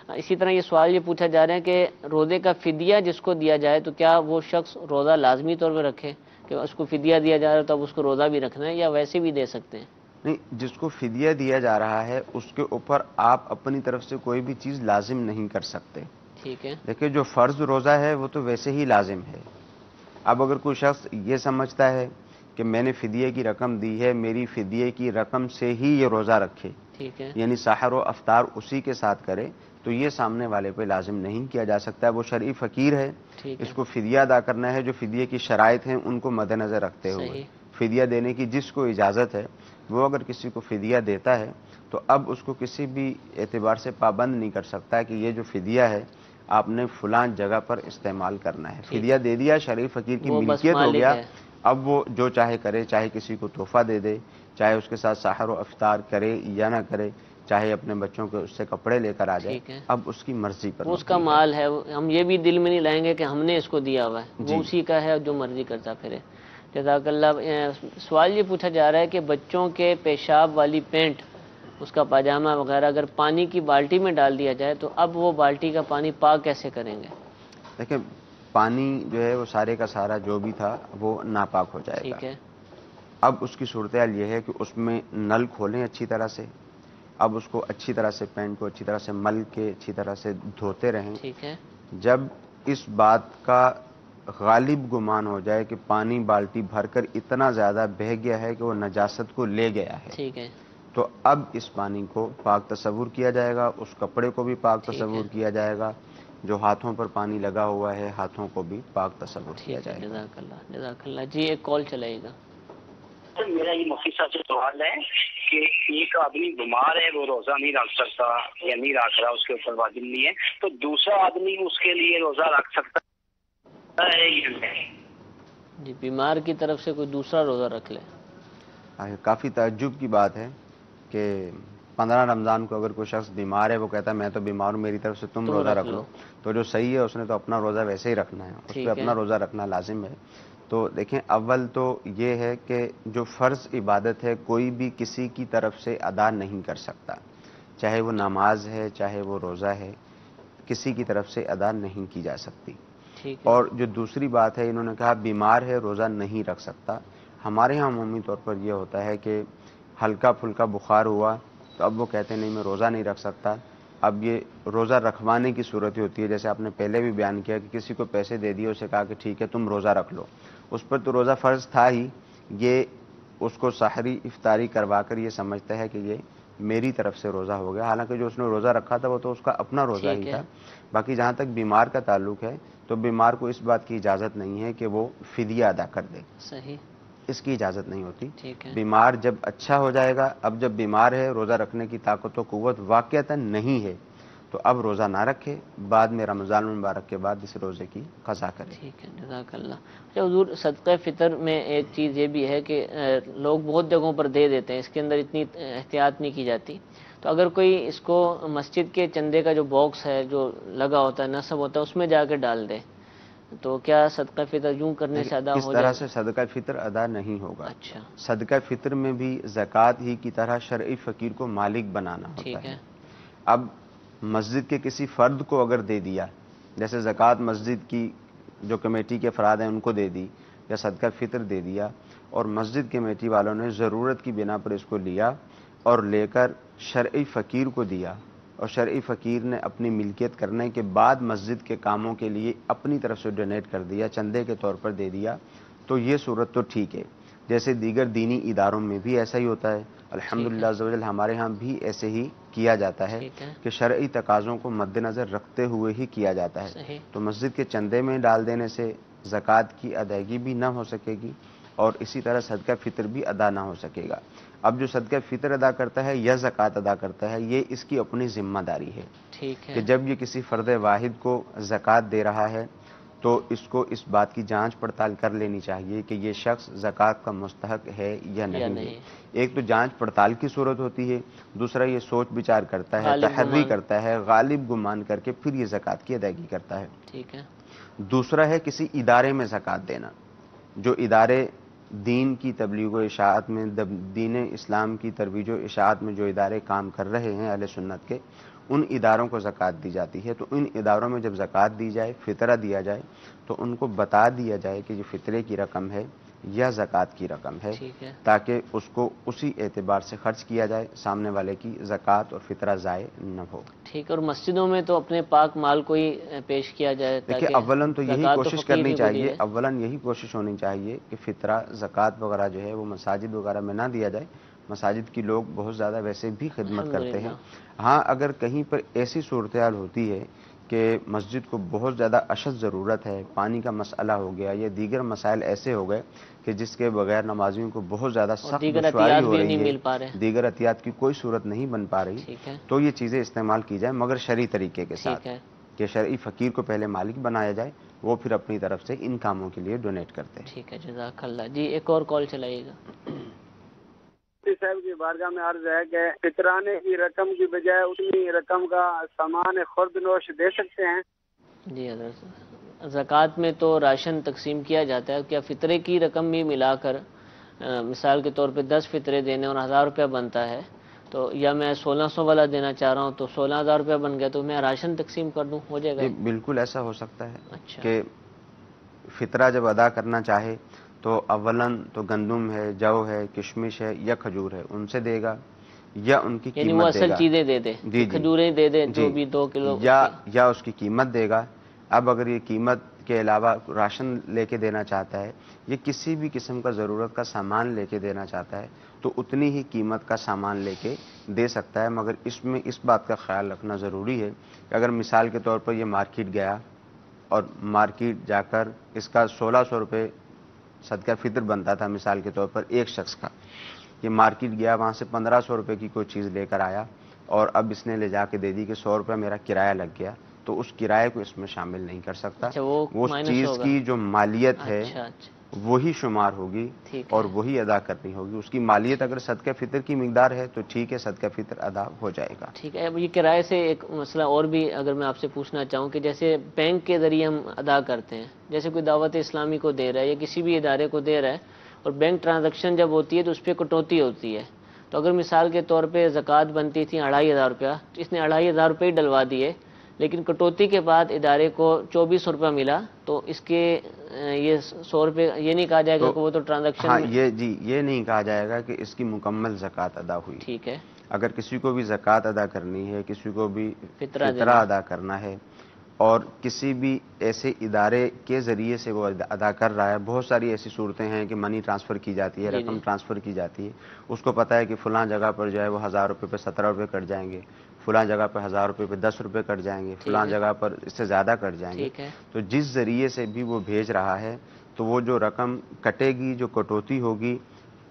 اسی طرح یہ سوال یہ پوچھا جا رہا ہے کہ روزے کا فدیہ جس کو دیا جائے تو کیا وہ شخص روزہ لازمی طور پہ رکھے کہ اس کو فدیہ دیا جا رہا ہے تو اب اس کو روزہ بھی رکھنا ہے یا ویسے بھی دے سکتے ہیں؟ نہیں، جس کو فدیہ دیا جا رہا ہے اس کے اوپر آپ اپنی طرف سے کوئی بھی چیز لازم نہیں کر سکتے۔ ٹھیک ہے، دیکھیں جو فرض روزہ ہے وہ تو ویسے ہی لازم ہے۔ اب اگر کوئی شخص یہ سمجھتا ہے کہ میں نے فدیے کی رقم دی ہے، میری فدیے کی رقم سے ہی یہ روزہ رکھے، ٹھیک ہے، یعنی سحر و افطار اسی کے ساتھ کرے، تو یہ سامنے والے پہ لازم نہیں کیا جا سکتا ہے۔ وہ شرعی فقیر ہے، ٹھیک ہے، اس کو فدیہ ادا کرنا ہے، جو فدیے کی شرائط ہیں ان کو مد نظر رکھتے ہوئے صحیح، فدیہ دینے کی جس کو اجازت ہے، وہ اگر کسی کو فدیہ دیتا ہے تو اب اس کو کسی بھی اعتبار سے پابند نہیں کر سکتا کہ یہ جو فدیہ ہے آپ نے فلاں جگہ پر استعمال کرنا ہے۔ ٹھیک فدیہ دے دیا، شرعی فقیر کی وہ بس ملکیت ہو مالک گیا، ہے، اب وہ جو چاہے کرے، چاہے کسی کو تحفہ دے دے، چاہے اس کے ساتھ سحر و افطار کرے یا نہ کرے، چاہے اپنے بچوں کے اس سے کپڑے لے کر آ جائے، ٹھیک ہے، اب اس کی مرضی پر وہ اس کا مبنی ہے۔ مال ہے، ہم یہ بھی دل میں نہیں لائیں گے کہ ہم نے اس کو دیا ہوا ہے، جی وہ اسی کا ہے جو مرضی کرتا پھرے۔ جزاک اللہ۔ سوال یہ پوچھا جا رہا ہے کہ بچوں کے پیشاب والی پینٹ، اس کا پاجامہ وغیرہ اگر پانی کی بالٹی میں ڈال دیا جائے تو اب وہ بالٹی کا پانی پاک کیسے کریں گے؟ دیکھیں، پانی جو ہے وہ سارے کا سارا جو بھی تھا وہ ناپاک ہو جائے گا۔ ٹھیک ہے، اب اس کی صورتحال یہ ہے کہ اس میں نل کھولیں اچھی طرح سے، اب اس کو اچھی طرح سے پینٹ کو اچھی طرح سے مل کے اچھی طرح سے دھوتے رہیں۔ ٹھیک ہے، جب اس بات کا غالب گمان ہو جائے کہ پانی بالٹی بھر کر اتنا زیادہ بہہ گیا ہے کہ وہ نجاست کو لے گیا ہے، ٹھیک ہے، تو اب اس پانی کو پاک تصور کیا جائے گا، اس کپڑے کو بھی پاک ٹھیک تصور ہے، کیا جائے گا، جو ہاتھوں پر پانی لگا ہوا ہے ہاتھوں کو بھی پاک تصور کیا ٹھیک ہے، جائے گا۔ جزاک اللہ، جزاک اللہ۔ جی ایک کال چلائے گا۔ میرا یہ مفتی صاحب سے سوال ہے کہ ایک آدمی بیمار ہے، وہ روزہ نہیں رکھ سکتا یا نہیں رکھ رہا، اس کے اوپر واجب نہیں ہے، تو دوسرا آدمی اس کے لیے روزہ رکھ سکتا ہے یا نہیں؟ جی بیمار کی طرف سے کوئی دوسرا روزہ رکھ لے۔ کافی تعجب کی بات ہے کہ 15 رمضان کو اگر کوئی شخص بیمار ہے، وہ کہتا ہے میں تو بیمار ہوں، میری طرف سے تم روزہ رکھ لو، تو جو صحیح ہے اس نے تو اپنا روزہ ویسے ہی رکھنا ہے، اس پہ اپنا روزہ رکھنا لازم ہے۔ تو دیکھیں، اول تو یہ ہے کہ جو فرض عبادت ہے کوئی بھی کسی کی طرف سے ادا نہیں کر سکتا، چاہے وہ نماز ہے چاہے وہ روزہ ہے، کسی کی طرف سے ادا نہیں کی جا سکتی۔ ٹھیک ہے، اور جو دوسری بات ہے، انہوں نے کہا بیمار ہے روزہ نہیں رکھ سکتا، ہمارے ہاں عمومی طور پر یہ ہوتا ہے کہ ہلکا پھلکا بخار ہوا تو اب وہ کہتے ہیں نہیں میں روزہ نہیں رکھ سکتا، اب یہ روزہ رکھوانے کی صورت ہوتی ہے، جیسے آپ نے پہلے بھی بیان کیا کہ کسی کو پیسے دے دیے، اسے کہا کہ ٹھیک ہے تم روزہ رکھ لو، اس پر تو روزہ فرض تھا ہی، یہ اس کو سحری افطاری کروا کر یہ سمجھتا ہے کہ یہ میری طرف سے روزہ ہو گیا، حالانکہ جو اس نے روزہ رکھا تھا وہ تو اس کا اپنا روزہ ہی تھا۔ باقی جہاں تک بیمار کا تعلق ہے تو بیمار کو اس بات کی اجازت نہیں ہے کہ وہ فدیہ ادا کر دے، صحیح، اس کی اجازت نہیں ہوتی۔ ٹھیک ہے، بیمار جب اچھا ہو جائے گا، اب جب بیمار ہے روزہ رکھنے کی طاقت و قوت واقعتاً نہیں ہے تو اب روزہ نہ رکھے، بعد میں رمضان المبارک کے بعد اس روزے کی قضا کرے۔ ٹھیک ہے، جزاک اللہ۔ اچھا حضور، صدقہ فطر میں ایک چیز یہ بھی ہے کہ لوگ بہت جگہوں پر دے دیتے ہیں، اس کے اندر اتنی احتیاط نہیں کی جاتی، تو اگر کوئی اس کو مسجد کے چندے کا جو باکس ہے جو لگا ہوتا ہے نصب ہوتا ہے اس میں جا کے ڈال دے تو کیا صدقہ فطر یوں کرنے سے ادا اس ہو طرح جائے؟ سے صدقہ فطر ادا نہیں ہوگا۔ اچھا، صدقہ فطر میں بھی زکوٰۃ ہی کی طرح شرعی فقیر کو مالک بنانا ہوتا ٹھیک ہے۔ ہے، اب مسجد کے کسی فرد کو اگر دے دیا، جیسے زکوٰۃ مسجد کی جو کمیٹی کے افراد ہیں ان کو دے دی، یا صدقہ فطر دے دیا، اور مسجد کمیٹی والوں نے ضرورت کی بنا پر اس کو لیا اور لے کر شرعی فقیر کو دیا، اور شرعی فقیر نے اپنی ملکیت کرنے کے بعد مسجد کے کاموں کے لیے اپنی طرف سے ڈونیٹ کر دیا، چندے کے طور پر دے دیا، تو یہ صورت تو ٹھیک ہے۔ جیسے دیگر دینی اداروں میں بھی ایسا ہی ہوتا ہے، الحمدللہ عز و جل ہمارے ہاں بھی ایسے ہی کیا جاتا ہے ٹھیک ہے، کہ شرعی تقاضوں کو مد نظر رکھتے ہوئے ہی کیا جاتا ہے۔ صحیح، تو مسجد کے چندے میں ڈال دینے سے زکوٰۃ کی ادائیگی بھی نہ ہو سکے گی، اور اسی طرح صدقہ فطر بھی ادا نہ ہو سکے گا۔ اب جو صدقہ فطر ادا کرتا ہے یا زکوٰۃ ادا کرتا ہے، یہ اس کی اپنی ذمہ داری ہے ٹھیک ہے، کہ جب یہ کسی فرد واحد کو زکوٰۃ دے رہا ہے تو اس کو اس بات کی جانچ پڑتال کر لینی چاہیے کہ یہ شخص زکوٰۃ کا مستحق ہے یا نہیں ہے۔ ایک تو جانچ پڑتال کی صورت ہوتی ہے، دوسرا یہ سوچ بچار کرتا ہے، تحری کرتا ہے، غالب گمان کر کے پھر یہ زکوٰۃ کی ادائیگی کرتا ہے۔ ٹھیک ہے، دوسرا ہے کسی ادارے میں زکوٰۃ دینا، جو ادارے دین کی تبلیغ و اشاعت میں، دین اسلام کی ترویج و اشاعت میں جو ادارے کام کر رہے ہیں اہل سنت کے، ان اداروں کو زکوٰۃ دی جاتی ہے۔ تو ان اداروں میں جب زکوٰۃ دی جائے، فطرہ دیا جائے، تو ان کو بتا دیا جائے کہ یہ فطرے کی رقم ہے، یا زکوٰۃ کی رقم ہے، ٹھیک ہے، تاکہ اس کو اسی اعتبار سے خرچ کیا جائے، سامنے والے کی زکوٰۃ اور فطرہ ضائع نہ ہو۔ ٹھیک ہے۔ اور مسجدوں میں تو اپنے پاک مال کو ہی پیش کیا جائے دیکھیے تاکہ اولاً تو یہی زکوٰۃ کوشش فقیر کرنی ہی کو دی چاہیے، جائے۔ اولاً یہی کوشش ہونی چاہیے کہ فطرہ زکوٰۃ وغیرہ جو ہے وہ مساجد وغیرہ میں نہ دیا جائے۔ مساجد کی لوگ بہت زیادہ ویسے بھی خدمت کرتے ہیں۔ ہاں اگر کہیں پر ایسی صورتحال ہوتی ہے کہ مسجد کو بہت زیادہ اشد ضرورت ہے، پانی کا مسئلہ ہو گیا یا دیگر مسائل ایسے ہو گئے کہ جس کے بغیر نمازیوں کو بہت زیادہ سخت دیگر دشواری عطیات ہو بھی رہی نہیں ہے، مل پا رہے۔ دیگر عطیات کی کوئی صورت نہیں بن پا رہی، ٹھیک ہے، تو یہ چیزیں استعمال کی جائیں مگر شرعی طریقے کے ساتھ، ٹھیک ہے، کہ شرعی فقیر کو پہلے مالک بنایا جائے، وہ پھر اپنی طرف سے ان کاموں کے لیے ڈونیٹ کرتے ہیں۔ ٹھیک ہے، جزاک اللہ۔ جی ایک اور کال چلائیے گا۔ مفتی صاحب کی بارگاہ میں عرض ہے کہ فطرانے کی رقم کی بجائے اتنی رقم کا سامان خرد نوش دے سکتے ہیں؟ جی حضرت، زکوٰۃ میں تو راشن تقسیم کیا جاتا ہے، کیا فطرے کی رقم بھی ملا کر مثال کے طور پہ 10 فطرے دینے اور 1000 روپیہ بنتا ہے، تو یا میں 1600 والا دینا چاہ رہا ہوں تو 16000 روپیہ بن گیا، تو میں راشن تقسیم کر دوں، ہو جائے گا؟ جی بالکل ایسا ہو سکتا ہے اچھا، کہ فطرہ جب ادا کرنا چاہے تو اولاً تو گندم ہے، جو ہے، کشمش ہے یا کھجور ہے، ان سے دے گا یا ان کی یعنی وہ قیمت دے اصل گا، چیزیں دے دے، جی کھجوریں دے دے جو جی، بھی 2 کلو یا اس کی قیمت دے گا۔ اب اگر یہ قیمت کے علاوہ راشن لے کے دینا چاہتا ہے یا کسی بھی قسم کا ضرورت کا سامان لے کے دینا چاہتا ہے تو اتنی ہی قیمت کا سامان لے کے دے سکتا ہے، مگر اس میں اس بات کا خیال رکھنا ضروری ہے کہ اگر مثال کے طور پر یہ مارکیٹ گیا اور مارکیٹ جا کر اس کا 1600 روپے صدقہ فطر بنتا تھا مثال کے طور پر ایک شخص کا، یہ مارکیٹ گیا وہاں سے 1500 روپے کی کوئی چیز لے کر آیا اور اب اس نے لے جا کے دے دی کہ 100 روپے میرا کرایہ لگ گیا، تو اس کرایہ کو اس میں شامل نہیں کر سکتا۔ اچھا، وہ اس مائنس چیز ہوگا۔ کی جو مالیت ہے اچھا اچھا، وہی شمار ہوگی ٹھیک اور ہے، وہی ادا کرنی ہوگی۔ اس کی مالیت اگر صدقہ فطر کی مقدار ہے تو ٹھیک ہے، صدقہ فطر ادا ہو جائے گا۔ ٹھیک ہے۔ اب یہ کرائے سے ایک مسئلہ اور بھی اگر میں آپ سے پوچھنا چاہوں کہ جیسے بینک کے ذریعے ہم ادا کرتے ہیں، جیسے کوئی دعوت اسلامی کو دے رہا ہے یا کسی بھی ادارے کو دے رہا ہے اور بینک ٹرانزیکشن جب ہوتی ہے تو اس پہ کٹوتی ہوتی ہے، تو اگر مثال کے طور پہ زکوٰۃ بنتی تھی 2500 روپیہ، اس نے 2500 روپے ہی ڈلوا دیے، لیکن کٹوتی کے بعد ادارے کو 2400 روپیہ ملا، تو اس کے یہ 100 روپے یہ نہیں کہا جائے گا کہ وہ تو ٹرانزیکشن ہاں میں؟ یہ نہیں کہا جائے گا کہ اس کی مکمل زکوٰۃ ادا ہوئی۔ ٹھیک ہے، اگر کسی کو بھی زکوٰۃ ادا کرنی ہے، کسی کو بھی فطرہ فطرہ ادا کرنا ہے اور کسی بھی ایسے ادارے کے ذریعے سے وہ ادا کر رہا ہے، بہت ساری ایسی صورتیں ہیں کہ منی ٹرانسفر کی جاتی ہے، جی رقم جی، ٹرانسفر کی جاتی ہے، اس کو پتہ ہے کہ فلاں جگہ پر جو ہے وہ 1000 روپے پہ 17 روپے کٹ جائیں گے، فلاں جگہ پہ 1000 روپے پہ 10 روپے کٹ جائیں گے، فلاں ہے، جگہ پر اس سے زیادہ کٹ جائیں گے، ٹھیک ہے، تو جس ذریعے سے بھی وہ بھیج رہا ہے تو وہ جو رقم کٹے گی، جو کٹوتی ہوگی،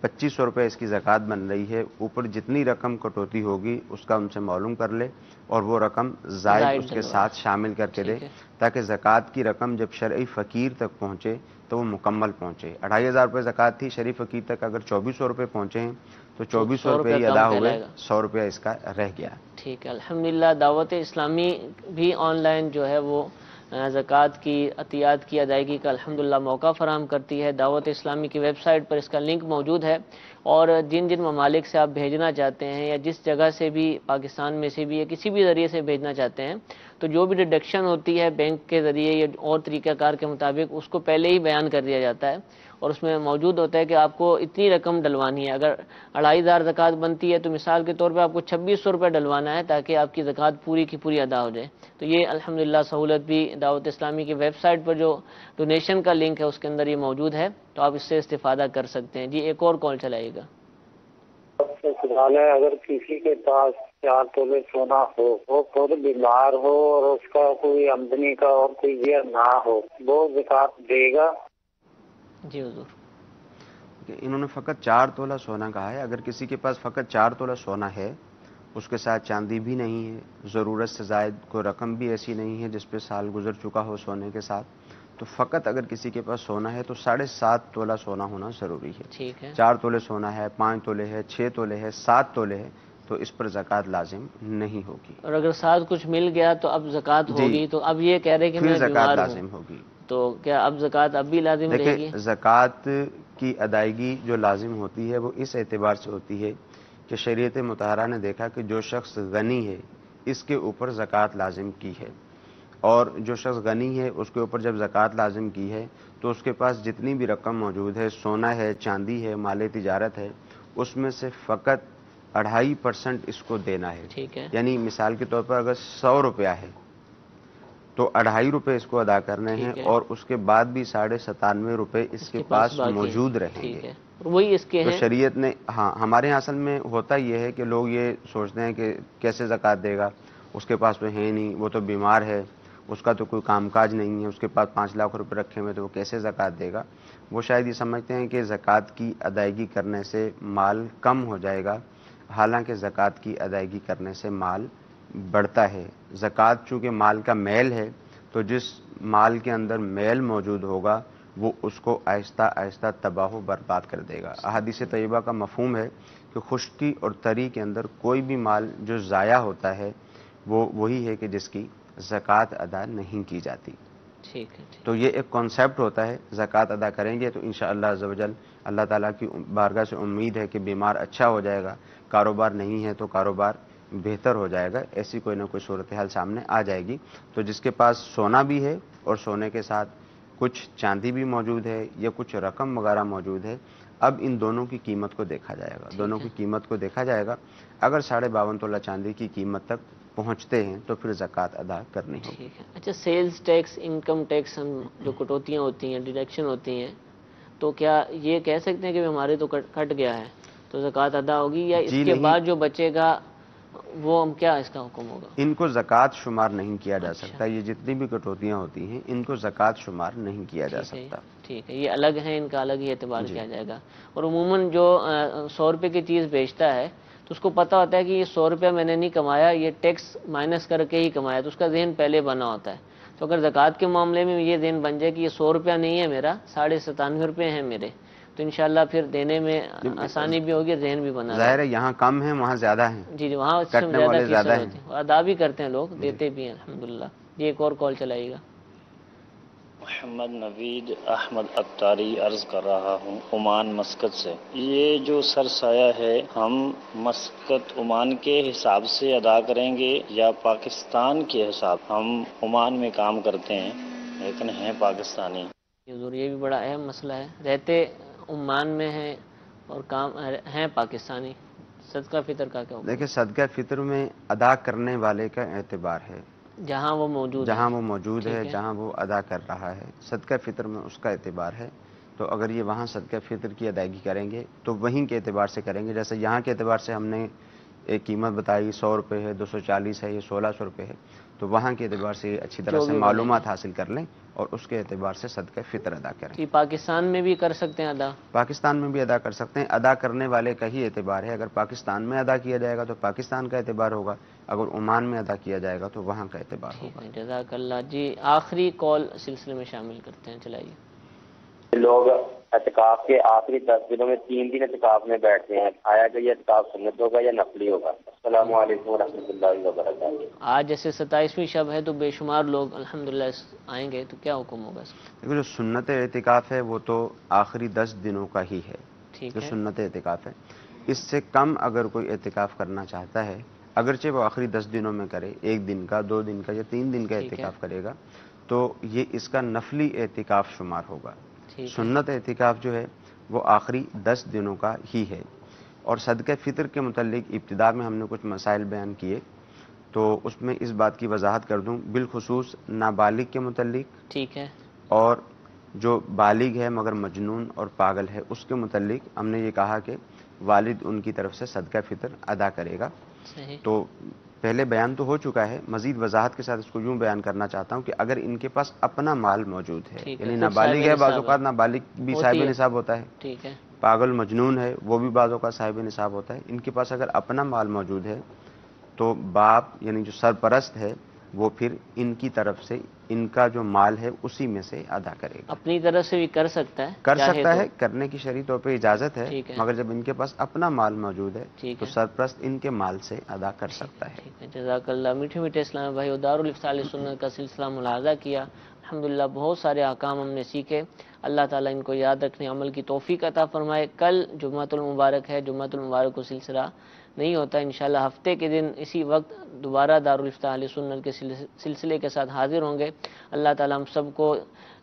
2500 روپے اس کی زکوٰۃ بن رہی ہے، اوپر جتنی رقم کٹوتی ہوگی اس کا ان سے معلوم کر لے اور وہ رقم زائد اس کے ڈلوا، ساتھ شامل کر کے دے، ٹھیک ہے، تاکہ زکوٰۃ کی رقم جب شرعی فقیر تک پہنچے تو وہ مکمل پہنچے۔ 2500 روپے زکوٰۃ تھی، شرعی فقیر تک اگر 2400 روپے پہنچے ہیں تو 2400 روپے ہی کم ادا ہوئے، کہلائے گا۔ 100 روپیہ اس کا رہ گیا۔ ٹھیک ہے، الحمدللہ دعوت اسلامی بھی آن لائن جو ہے وہ زکوٰۃ کی عطیات کی ادائیگی کا الحمدللہ موقع فراہم کرتی ہے۔ دعوت اسلامی کی ویب سائٹ پر اس کا لنک موجود ہے، اور جن جن ممالک سے آپ بھیجنا چاہتے ہیں یا جس جگہ سے بھی، پاکستان میں سے بھی یا کسی بھی ذریعے سے بھیجنا چاہتے ہیں، تو جو بھی ڈیڈکشن ہوتی ہے بینک کے ذریعے یا اور طریقہ کار کے مطابق اس کو پہلے ہی بیان کر دیا جاتا ہے، اور اس میں موجود ہوتا ہے کہ آپ کو اتنی رقم ڈلوانی ہے۔ اگر 2500 زکوٰۃ بنتی ہے تو مثال کے طور پہ آپ کو 2600 روپے ڈلوانا ہے تاکہ آپ کی زکوٰۃ پوری کی پوری ادا ہو جائے۔ تو یہ الحمدللہ سہولت بھی دعوت اسلامی کی ویب سائٹ پر جو ڈونیشن کا لنک ہے اس کے اندر یہ موجود ہے، تو آپ اس سے استفادہ کر سکتے ہیں۔ جی ایک اور کال چلائیے گا۔ سوال ہے، اگر کسی کے پاس 4 تولے سونا ہو، وہ خود بیمار ہو اور اس کا کوئی آمدنی کا اور کوئی یہ نہ ہو، وہ زکوٰۃ دے گا؟ جی حضور، کہ انہوں نے فقط 4 تولہ سونا کہا ہے۔ اگر کسی کے پاس فقط 4 تولہ سونا ہے، اس کے ساتھ چاندی بھی نہیں ہے، ضرورت سے زائد کوئی رقم بھی ایسی نہیں ہے جس پہ سال گزر چکا ہو سونے کے ساتھ، تو فقط اگر کسی کے پاس سونا ہے تو 7.5 تولہ سونا ہونا ضروری ہے۔ ٹھیک ہے، 4 تولے سونا ہے، 5 تولے ہے، 6 تولے ہے، 7 تولے ہے، تو اس پر زکوٰۃ لازم نہیں ہوگی۔ اور اگر ساتھ کچھ مل گیا تو اب زکوٰۃ جی، ہوگی، تو اب یہ کہہ رہے کہ پھر میں زکوٰۃ بیمار لازم ہوں، ہوگی۔ تو کیا اب زکوٰۃ اب بھی لازم رہے گی؟ دیکھیں زکوٰۃ کی ادائیگی جو لازم ہوتی ہے وہ اس اعتبار سے ہوتی ہے کہ شریعت مطہرہ نے دیکھا کہ جو شخص غنی ہے اس کے اوپر زکوٰۃ لازم کی ہے، اور جو شخص غنی ہے اس کے اوپر جب زکوٰۃ لازم کی ہے تو اس کے پاس جتنی بھی رقم موجود ہے، سونا ہے، چاندی ہے، مال تجارت ہے، اس میں سے فقط 2.5% اس کو دینا ہے۔ ٹھیک ہے، یعنی مثال کے طور پر اگر 100 روپیہ ہے تو 2.5 روپے اس کو ادا کرنے ہیں، ٹھیک ہے، اور اس کے بعد بھی 97.5 روپے اس کے پاس باقی موجود ہیں۔ رہیں گے۔ ٹھیک ہے، وہی اس کے تو ہیں۔ شریعت نے، ہاں ہمارے یہاں اصل میں ہوتا یہ ہے کہ لوگ یہ سوچتے ہیں کہ کیسے زکوٰۃ دے گا، اس کے پاس تو ہے نہیں، وہ تو بیمار ہے، اس کا تو کوئی کام کاج نہیں ہے، اس کے پاس 5 لاکھ روپے رکھے ہوئے تو وہ کیسے زکوٰۃ دے گا۔ وہ شاید یہ سمجھتے ہیں کہ زکوٰۃ کی ادائیگی کرنے سے مال کم ہو جائے گا، حالانکہ زکوٰۃ کی ادائیگی کرنے سے مال بڑھتا ہے۔ زکوٰۃ چونکہ مال کا میل ہے، تو جس مال کے اندر میل موجود ہوگا وہ اس کو آہستہ آہستہ تباہ و برباد کر دے گا۔ احادیث طیبہ کا مفہوم ہے کہ خشکی اور تری کے اندر کوئی بھی مال جو ضائع ہوتا ہے وہ وہی ہے کہ جس کی زکوٰۃ ادا نہیں کی جاتی۔ ٹھیک ہے، تو یہ ایک کانسیپٹ ہوتا ہے، زکوٰۃ ادا کریں گے تو انشاءاللہ عز و جل اللہ تعالیٰ کی بارگاہ سے امید ہے کہ بیمار اچھا ہو جائے گا، کاروبار نہیں ہے تو کاروبار بہتر ہو جائے گا، ایسی کوئی نہ کوئی صورتحال سامنے آ جائے گی۔ تو جس کے پاس سونا بھی ہے اور سونے کے ساتھ کچھ چاندی بھی موجود ہے یا کچھ رقم وغیرہ موجود ہے، اب ان دونوں کی قیمت کو دیکھا جائے گا، دونوں کی قیمت کو دیکھا جائے گا۔ اگر 52.5 تولہ چاندی کی قیمت تک پہنچتے ہیں تو پھر زکوٰۃ ادا کرنی ہوگی۔ ٹھیک ہے۔ اچھا، سیلز ٹیکس، انکم ٹیکس، ہم جو کٹوتیاں ہوتی ہیں، ڈیڈکشن ہوتی ہیں، تو کیا یہ کہہ سکتے ہیں کہ ہمارے تو کٹ گیا ہے تو زکوٰۃ ادا ہوگی، یا اس کے بعد جو بچے گا وہ ہم کیا اس کا حکم ہوگا؟ ان کو زکوٰۃ شمار نہیں کیا جا سکتا، یہ جتنی بھی کٹوتیاں ہوتی ہیں ان کو زکوٰۃ شمار نہیں کیا جا سکتا۔ ٹھیک ہے، یہ الگ ہیں، ان کا الگ ہی اعتبار کیا جائے گا۔ اور عموماً جو 100 روپے کی چیز بیچتا ہے تو اس کو پتہ ہوتا ہے کہ یہ 100 روپیہ میں نے نہیں کمایا، یہ ٹیکس مائنس کر کے ہی کمایا، تو اس کا ذہن پہلے بنا ہوتا ہے۔ تو اگر زکوٰۃ کے معاملے میں یہ ذہن بن جائے کہ یہ 100 روپیہ نہیں ہے میرا، 97.5 روپے ہیں میرے، تو انشاءاللہ پھر دینے میں آسانی بھی ہوگی، ذہن بھی بنا ظاہر ہے یہاں کم ہیں وہاں زیادہ ہیں، جی وہاں اس سے کٹنے والے زیادہ ہیں، ادا بھی کرتے ہیں لوگ، دیتے بھی ہیں الحمدللہ۔ یہ ایک اور کال چلائیے گا۔ محمد نوید احمد اتاری عرض کر رہا ہوں عمان مسقط سے۔ یہ جو سرسایہ ہے ہم مسقط عمان کے حساب سے ادا کریں گے یا پاکستان کے حساب؟ ہم عمان میں کام کرتے ہیں لیکن ہیں پاکستانی۔ حضور یہ بھی بڑا اہم مسئلہ ہے، رہتے عمان میں ہیں اور کام ہیں پاکستانی، صدقہ فطر کا کیا ہوگا؟ دیکھیں صدقہ فطر میں ادا کرنے والے کا اعتبار ہے، جہاں وہ موجود ہے، جہاں وہ ادا کر رہا ہے، صدقہ فطر میں اس کا اعتبار ہے۔ تو اگر یہ وہاں صدقہ فطر کی ادائیگی کریں گے تو وہیں کے اعتبار سے کریں گے، جیسے یہاں کے اعتبار سے ہم نے ایک قیمت بتائی 100 روپے ہے، 240 ہے، یہ 1600 روپے ہے، تو وہاں کے اعتبار سے اچھی طرح سے معلومات حاصل کر لیں اور اس کے اعتبار سے صدقہ فطر ادا کریں۔ یہ پاکستان میں بھی کر سکتے ہیں ادا؟ پاکستان میں بھی ادا کر سکتے ہیں، ادا کرنے والے کا ہی اعتبار ہے۔ اگر پاکستان میں ادا کیا جائے گا تو پاکستان کا اعتبار ہوگا، اگر عمان میں ادا کیا جائے گا تو وہاں کا اعتبار ہوگا۔ جزاک اللہ۔ جی آخری کال سلسلے میں شامل کرتے ہیں، چلائیے۔ لوگ اعتکاف کے آخری 10 دنوں میں 3 دن اعتکاف میں بیٹھتے ہیں، آیا کہ یہ اعتکاف سنت ہوگا یا نفلی ہوگا؟ السلام علیکم ورحمۃ اللہ وبرکاتہ۔ آج جیسے 27ویں شب ہے تو بے شمار لوگ الحمدللہ آئیں گے، تو کیا حکم ہوگا اس کا؟ دیکھو جو سنت اعتکاف ہے وہ تو آخری 10 دنوں کا ہی ہے، جو سنت اعتکاف ہے۔ اس سے کم اگر کوئی اعتکاف کرنا چاہتا ہے، اگرچہ وہ آخری 10 دنوں میں کرے، 1 دن کا، 2 دن کا یا 3 دن کا اعتکاف کرے گا، تو یہ اس کا نفلی اعتکاف شمار ہوگا۔ سنت اعتکاف جو ہے وہ آخری 10 دنوں کا ہی ہے۔ اور صدقہ فطر کے متعلق ابتدا میں ہم نے کچھ مسائل بیان کیے، تو اس میں اس بات کی وضاحت کر دوں، بالخصوص نابالغ کے متعلق، ٹھیک ہے، اور جو بالغ ہے مگر مجنون اور پاگل ہے اس کے متعلق ہم نے یہ کہا کہ والد ان کی طرف سے صدقہ فطر ادا کرے گا۔ تو پہلے بیان تو ہو چکا ہے، مزید وضاحت کے ساتھ اس کو یوں بیان کرنا چاہتا ہوں کہ اگر ان کے پاس اپنا مال موجود ہے، یعنی نابالغ ہے، بعض اوقات نابالغ بھی صاحب نصاب ہوتا ہے، پاگل مجنون ہے وہ بھی بعض اوقات صاحب نصاب ہوتا ہے، ان کے پاس اگر اپنا مال موجود ہے تو باپ یعنی جو سرپرست ہے وہ پھر ان کی طرف سے ان کا جو مال ہے اسی میں سے ادا کرے گا۔ اپنی طرف سے بھی کر سکتا ہے، کرنے کی شرعی طور پہ اجازت ہے، مگر جب ان کے پاس اپنا مال موجود ہے تو سرپرست ان کے مال سے ادا کر سکتا ہے۔ جزاک اللہ۔ میٹھے میٹھے اسلام بھائی، دارالفتاح اہل سنت کا سلسلہ ملاحظہ کیا، الحمدللہ بہت سارے احکام ہم نے سیکھے، اللہ تعالیٰ ان کو یاد رکھنے عمل کی توفیق عطا فرمائے۔ کل جمعۃ المبارک ہے، جمعۃ المبارک کو سلسلہ نہیں ہوتا. انشاءاللہ ہفتے کے دن اسی وقت دوبارہ دارالافتاء اہل سنت کے سلسلے کے ساتھ حاضر ہوں گے. اللہ تعالیٰ ہم سب کو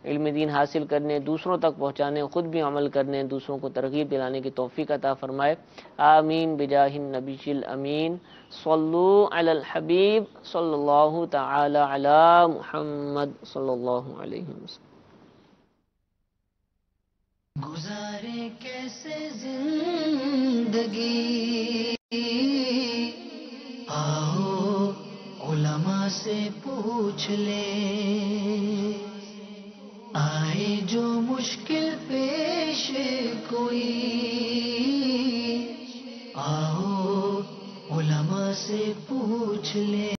علم دین حاصل کرنے، دوسروں تک پہنچانے، خود بھی عمل کرنے، دوسروں کو ترغیب دلانے کی توفیق عطا فرمائے. آمین بجاہ النبی الامین. صلو علی الحبیب صلی اللہ تعالی علی محمد صلی اللہ علیہ وسلم. گزارے کیسے زندگی، آؤ علماء سے پوچھ لیں. آئے جو مشکل پیش کوئی، آؤ علماء سے پوچھ لیں.